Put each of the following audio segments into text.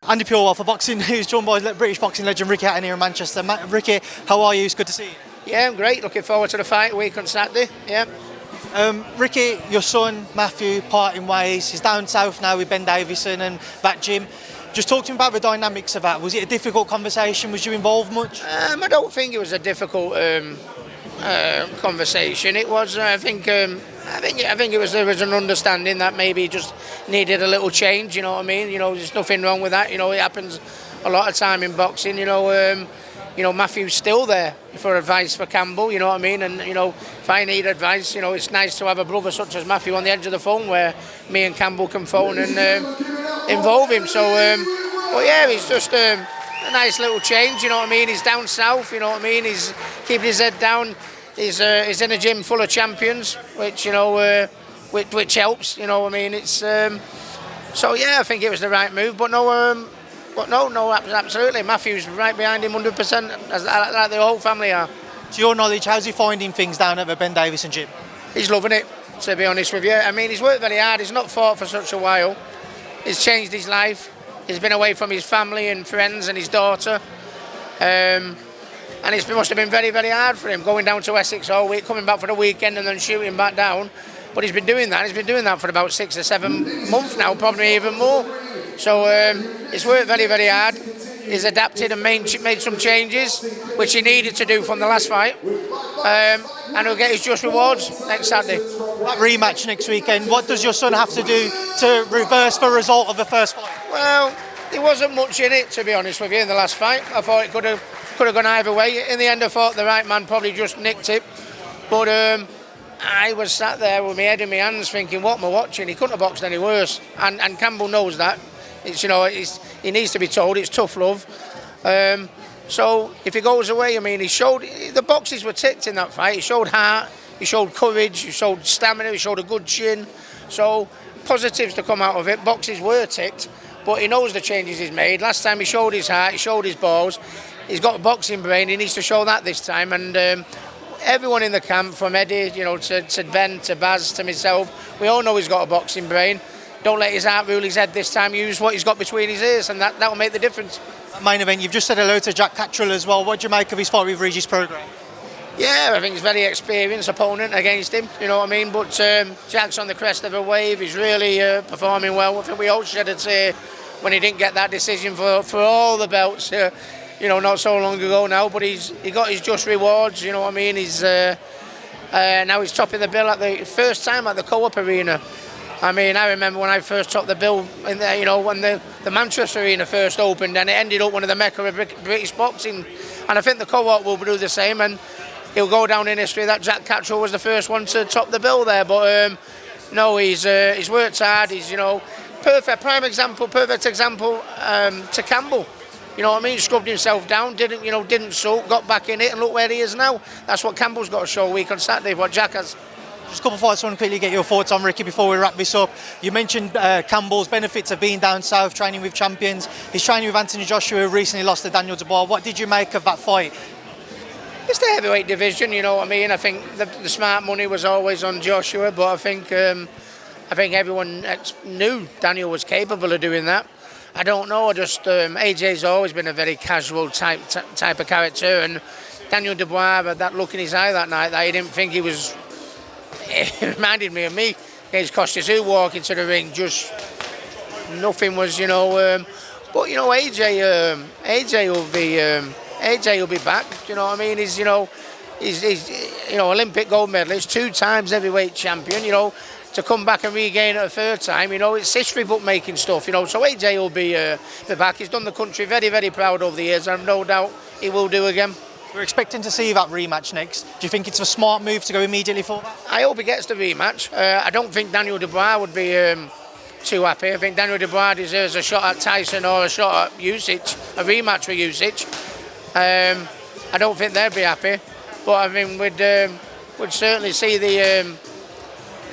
Andi Purewal for Boxing News, joined by British boxing legend Ricky Hatton here in Manchester. Ricky, how are you? It's good to see you. Yeah, I'm great. Looking forward to the fight week on Saturday. Yeah. Ricky, your son Matthew parting ways. He's down south now with Ben Davison and that gym. Just talk to me about the dynamics of that. Was it a difficult conversation? Was you involved much? I don't think it was a difficult conversation. It was. I think it was. There was an understanding that maybe just needed a little change. You know what I mean? You know, there's nothing wrong with that. You know, it happens a lot of time in boxing. You know, Matthew's still there for advice for Campbell. You know what I mean? And you know, if I need advice, you know, it's nice to have a brother such as Matthew on the edge of the phone where me and Campbell can phone and involve him. So, but yeah, it's just a nice little change. You know what I mean? He's down south. You know what I mean? He's keeping his head down. He's in a gym full of champions, which you know, which helps. You know what I mean? It's so yeah, I think it was the right move. But no, absolutely. Matthew's right behind him 100%, like the whole family are. To your knowledge, how's he finding things down at the Ben Davison gym? He's loving it, to be honest with you. I mean, he's worked very hard. He's not fought for such a while. He's changed his life. He's been away from his family and friends and his daughter. And it must have been very, very hard for him, going down to Essex all week, coming back for the weekend and then shooting back down. But he's been doing that. He's been doing that for about 6 or 7 months now, probably even more. So he's worked very, very hard. He's adapted and made some changes, which he needed to do from the last fight. And he'll get his just rewards next Saturday. That rematch next weekend, what does your son have to do to reverse the result of the first fight? Well, there wasn't much in it, to be honest with you, in the last fight. I thought it could have gone either way. In the end, I thought the right man probably just nicked it. But I was sat there with my head in my hands thinking, what am I watching? He couldn't have boxed any worse. And Campbell knows that. It's, you know, he needs to be told it's tough love. So if he goes away, I mean, he showed the boxes were ticked in that fight. He showed heart, he showed courage, he showed stamina, he showed a good chin. So positives to come out of it. Boxes were ticked, but he knows the changes he's made. Last time he showed his heart, he showed his balls. He's got a boxing brain. He needs to show that this time. And everyone in the camp, from Eddie, you know, to Ben, to Baz, to myself, we all know he's got a boxing brain. Don't let his heart rule his head this time. Use what he's got between his ears, and that will make the difference. Main event, you've just said hello to Jack Catterall as well. What do you make of his fight with Regis Prograis? Yeah, I think he's a very experienced opponent against him, you know what I mean? But Jack's on the crest of a wave. He's really performing well. I think we all shed a tear when he didn't get that decision for all the belts, you know, not so long ago now. But he got his just rewards, you know what I mean? He's now he's topping the bill at the first time at the Co-op Arena. I mean, I remember when I first topped the bill in there, you know, when the Manchester Arena first opened, and it ended up one of the mecca of British boxing. And I think the Co-op will do the same, and he'll go down in history that Jack Catterall was the first one to top the bill there. But no, he's worked hard. He's, you know, perfect example to Campbell. You know what I mean? Scrubbed himself down, didn't sulk, got back in it, and look where he is now. That's what Campbell's got to show a week on Saturday, what Jack has. Just a couple of fights I want to quickly get your thoughts on, Ricky, before we wrap this up. You mentioned Campbell's benefits of being down south, training with champions. He's training with Anthony Joshua, who recently lost to Daniel Dubois. What did you make of that fight? It's the heavyweight division, you know what I mean? I think the smart money was always on Joshua, but I think everyone knew Daniel was capable of doing that. I don't know, AJ's always been a very casual type of character, and Daniel Dubois had that look in his eye that night that he didn't think he was. It reminded me of me against Costas, who walked into the ring, just nothing was, you know. But you know, AJ will be back. You know what I mean? He's you know Olympic gold medalist, 2 times heavyweight champion. You know, to come back and regain it a 3rd time, you know, it's history book making stuff. You know, so AJ will be back. He's done the country very, very proud over the years, and I've no doubt he will do again. We're expecting to see that rematch next. Do you think it's a smart move to go immediately for that? I hope he gets the rematch. I don't think Daniel Dubois would be too happy. I think Daniel Dubois deserves a shot at Tyson or a shot at Usyk, a rematch with Usyk. I don't think they'd be happy, but I mean we'd certainly see the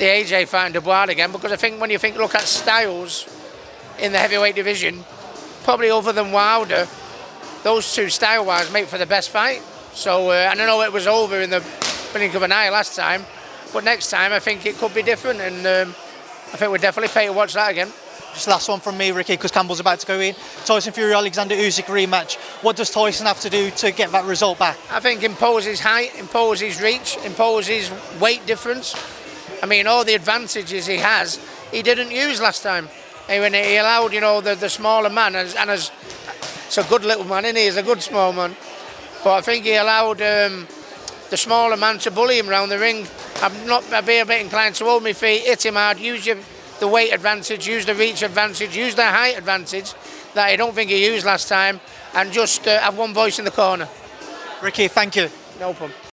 AJ fighting Dubois again, because I think when you look at styles in the heavyweight division, probably other than Wilder, those 2 style-wise make for the best fight. So, and I know it was over in the blink of an eye last time, but next time I think it could be different, and I think we'll definitely pay to watch that again. Just last one from me, Ricky, because Campbell's about to go in. Tyson Fury, Alexander Usyk rematch. What does Tyson have to do to get that result back? I think impose his height, impose his reach, impose his weight difference. I mean, all the advantages he has, he didn't use last time. When he allowed, you know, the smaller man, it's a good little man, isn't he? He's a good small man. But I think he allowed the smaller man to bully him around the ring. I'd be a bit inclined to hold my feet, hit him hard, use the weight advantage, use the reach advantage, use the height advantage that I don't think he used last time, and just have one voice in the corner. Ricky, thank you. No problem.